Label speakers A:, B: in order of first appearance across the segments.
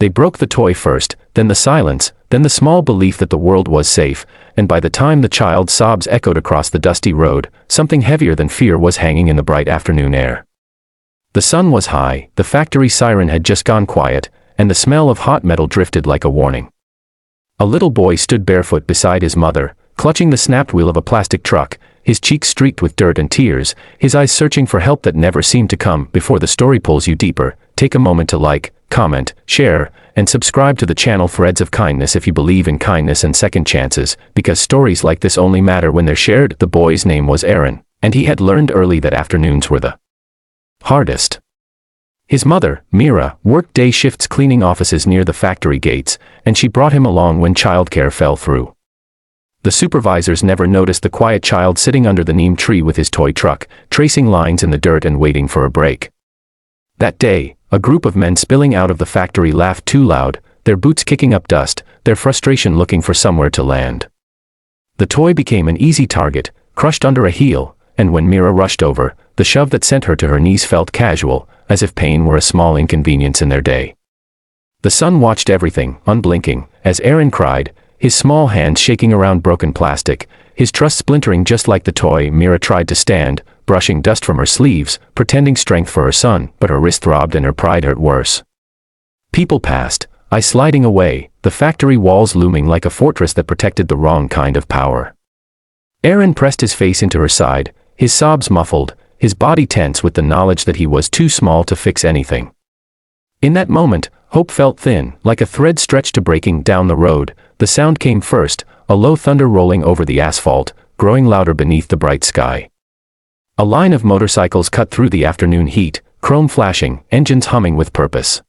A: They broke the toy first, then the silence, then the small belief that the world was safe, and by the time the child's sobs echoed across the dusty road, something heavier than fear was hanging in the bright afternoon air. The sun was high, the factory siren had just gone quiet, and the smell of hot metal drifted like a warning. A little boy stood barefoot beside his mother, clutching the snapped wheel of a plastic truck, his cheeks streaked with dirt and tears, his eyes searching for help that never seemed to come. Before the story pulls you deeper, take a moment to like, comment, share, and subscribe to the channel Threads of Kindness if you believe in kindness and second chances, because stories like this only matter when they're shared. The boy's name was Aaron, and he had learned early that afternoons were the hardest. His mother, Mira, worked day shifts cleaning offices near the factory gates, and she brought him along when childcare fell through. The supervisors never noticed the quiet child sitting under the neem tree with his toy truck, tracing lines in the dirt and waiting for a break. That day, a group of men spilling out of the factory laughed too loud, their boots kicking up dust, their frustration looking for somewhere to land. The toy became an easy target, crushed under a heel, and when Mira rushed over, the shove that sent her to her knees felt casual, as if pain were a small inconvenience in their day. The son watched everything, unblinking, as Aaron cried, his small hands shaking around broken plastic, his trust splintering just like the toy. Mira tried to stand, brushing dust from her sleeves, pretending strength for her son, but her wrist throbbed and her pride hurt worse. People passed, eyes sliding away, the factory walls looming like a fortress that protected the wrong kind of power. Aaron pressed his face into her side, his sobs muffled, his body tense with the knowledge that he was too small to fix anything. In that moment, hope felt thin, like a thread stretched to breaking down the road. The sound came first, a low thunder rolling over the asphalt, growing louder beneath the bright sky. A line of motorcycles cut through the afternoon heat, chrome flashing, engines humming with purpose.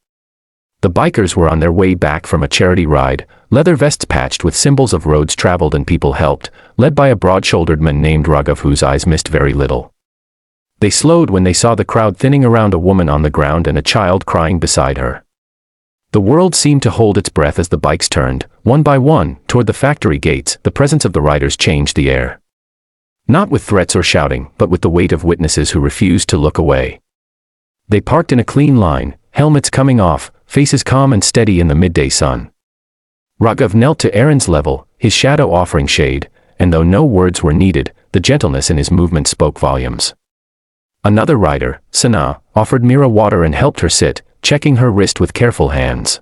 A: The bikers were on their way back from a charity ride, leather vests patched with symbols of roads traveled and people helped, led by a broad-shouldered man named Raghav whose eyes missed very little. They slowed when they saw the crowd thinning around a woman on the ground and a child crying beside her. The world seemed to hold its breath as the bikes turned, one by one, toward the factory gates. The presence of the riders changed the air. Not with threats or shouting, but with the weight of witnesses who refused to look away. They parked in a clean line, helmets coming off, faces calm and steady in the midday sun. Raghav knelt to Aaron's level, his shadow offering shade, and though no words were needed, the gentleness in his movement spoke volumes. Another rider, Sana, offered Mira water and helped her sit, checking her wrist with careful hands.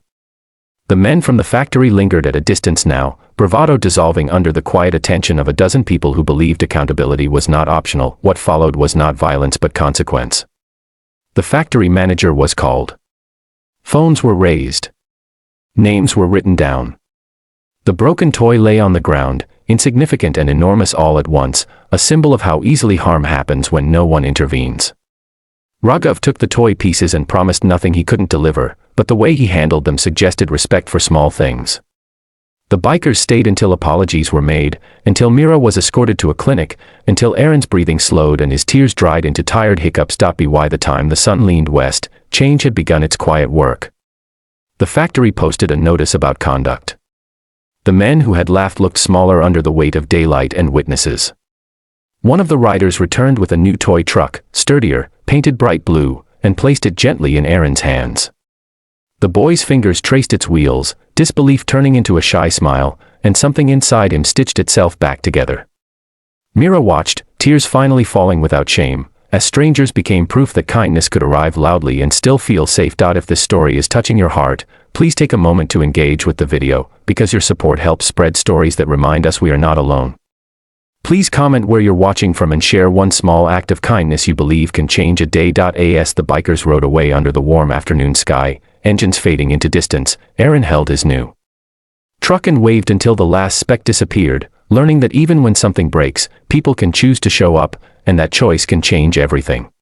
A: The men from the factory lingered at a distance now, bravado dissolving under the quiet attention of a dozen people who believed accountability was not optional. What followed was not violence but consequence. The factory manager was called. Phones were raised. Names were written down. The broken toy lay on the ground, insignificant and enormous all at once, a symbol of how easily harm happens when no one intervenes. Raghav took the toy pieces and promised nothing he couldn't deliver, but the way he handled them suggested respect for small things. The bikers stayed until apologies were made, until Mira was escorted to a clinic, until Aaron's breathing slowed and his tears dried into tired hiccups. By the time the sun leaned west, change had begun its quiet work. The factory posted a notice about conduct. The men who had laughed looked smaller under the weight of daylight and witnesses. One of the riders returned with a new toy truck, sturdier, painted bright blue, and placed it gently in Aaron's hands. The boy's fingers traced its wheels, disbelief turning into a shy smile, and something inside him stitched itself back together. Mira watched, tears finally falling without shame, as strangers became proof that kindness could arrive loudly and still feel safe. If this story is touching your heart, please take a moment to engage with the video, because your support helps spread stories that remind us we are not alone. Please comment where you're watching from and share one small act of kindness you believe can change a day. As the bikers rode away under the warm afternoon sky, engines fading into distance, Aaron held his new truck and waved until the last speck disappeared, learning that even when something breaks, people can choose to show up, and that choice can change everything.